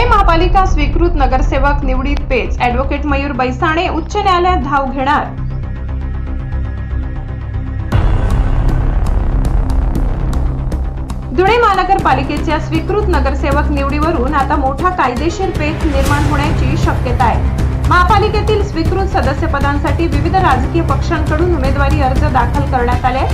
महापालिका स्वीकृत नगरसेवक निवडीत पेच ॲडव्होकेट मयूर बैसाणे उच्च न्यायालयात धाव घेणार। धुळे महानगरपालिकेच्या स्वीकृत नगरसेवक निवडीवरून आता मोठा कायदेशीर पेच निर्माण होण्याची शक्यता आहे। महापालिकेतील स्वीकृत सदस्यपदांसाठी विविध राजकीय पक्षांकडून उमेदवारी अर्ज दाखल करण्यात आले,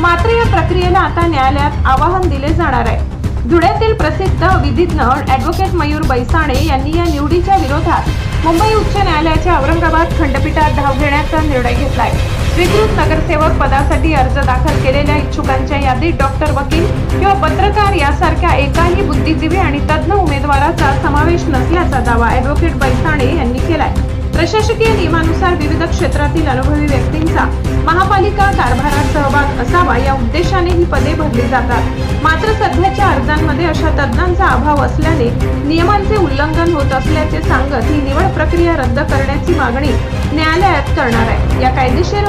मात्र या प्रक्रियेला आता न्यायालयात आवाहन दिले जाणार आहे। धुळ्यातील प्रसिद्ध विधिज्ञ ॲडव्होकेट मयूर बैसाणे यांनी या निवडीच्या विरोधात मुंबई उच्च न्यायालयाच्या औरंगाबाद खंडपीठात धाव घेण्याचा निर्णय घेतलाय। स्वीकृत नगरसेवक पदासाठी अर्ज दाखल केलेल्या इच्छुकांच्या यादीत डॉक्टर, वकील किंवा पत्रकार यासारख्या एकाही बुद्धिजीवी आणि तज्ञ उमेदवाराचा समावेश नसल्याचा दावा ॲडव्होकेट बैसाणे यांनी केलाय। प्रशासकीय नियमानुसार विविध क्षेत्रातील अनुभवी व्यक्तींचा महापालिका कारभारात सहभाग असावा या उद्देशाने ही पदे भरली जातात। मात्र सध्याच्या अर्जांमध्ये अशा तज्ञांचा अभाव असल्याने नियमांचे उल्लंघन होत असल्याचे सांगत ही निवड प्रक्रिया रद्द करण्याची मागणी न्यायालयात करणार आहे। या कायदेशीर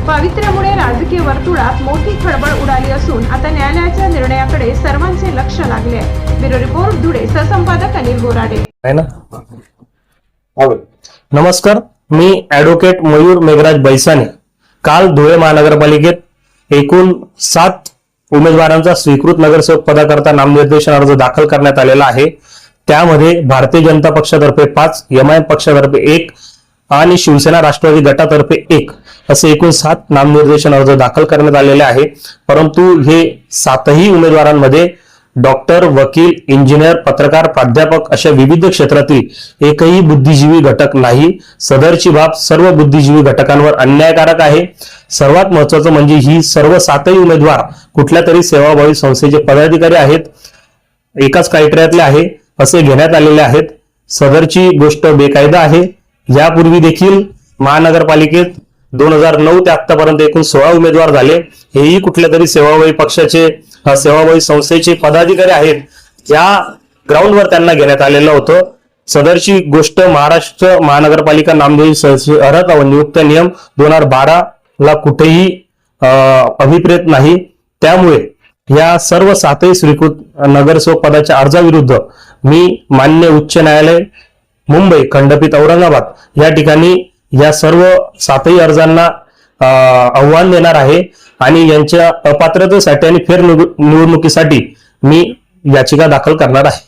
पावित्र्यामुळे राजकीय वर्तुळात मोठी खळबळ उडाली असून आता न्यायालयाच्या निर्णयाकडे सर्वांचे लक्ष लागले आहे। Bureau report, Dhule. सहसंपादक अनिल गोराडे। नमस्कार, मी ॲडव्होकेट मयूर मेघराज बैसाणे। काल धुळे महानगरपालिकेत एकूण 7 उमेदवारांचा स्वीकृत नगरसेवक पदाकरता नामनिर्देशन अर्ज दाखल करण्यात आलेला आहे। त्यामध्ये भारतीय जनता पक्षातर्फे 5, एमआयएम पक्षातर्फे 1 आणि शिवसेना राष्ट्रवादी गटातर्फे 1 असे एकूण 7 नामनिर्देशन अर्ज दाखल करण्यात आलेले आहे। परंतु हे 7ही उमेदवारांमध्ये डॉक्टर, वकील, इंजिनियर, पत्रकार, प्राध्यापक अशा विविध क्षेत्रातील एकही बुद्धिजीवी घटक नाही। सदरची बाब सर्व बुद्धिजीवी घटकांवर अन्यायकारक आहे। सर्वात महत्त्वाचं म्हणजे ही सर्व 7ही उमेदवार कुठल्या तरी सेवाभावी संस्थेचे पदाधिकारी आहेत, एकाच क्रायटेरियातले आहे असे घेण्यात आलेले आहेत। सदरची गोष्ट बेकायदा आहे। यापूर्वी देखील महानगरपालिकेत 2009 ते आतापर्यंत एकूण 16 उमेदवार झाले। हेही कुठल्या तरी सेवाभावी पक्षाचे, सेवाभावी संस्थेचे पदाधिकारी आहेत। या ग्राउंडवर त्यांना घेण्यात आलेलं होतं। सदरची गोष्ट महाराष्ट्र महानगरपालिका नामनिर्देशन अर्हता व नियुक्ती नियम 2012 ला कुठेही अभिप्रेत नाही। त्यामुळे या सर्व 7ही स्वीकृत नगरसेवक पदाच्या अर्जाविरुद्ध मी मान्य उच्च न्यायालय मुंबई खंडपीठ औरंगाबाद या ठिकाणी या सर्व 7ही अर्जांना आव्हान देणार आहे आणि यांच्या अपात्रतेसाठी आणि फेरनिवडणुकीसाठी मी याचिका दाखल करणार आहे।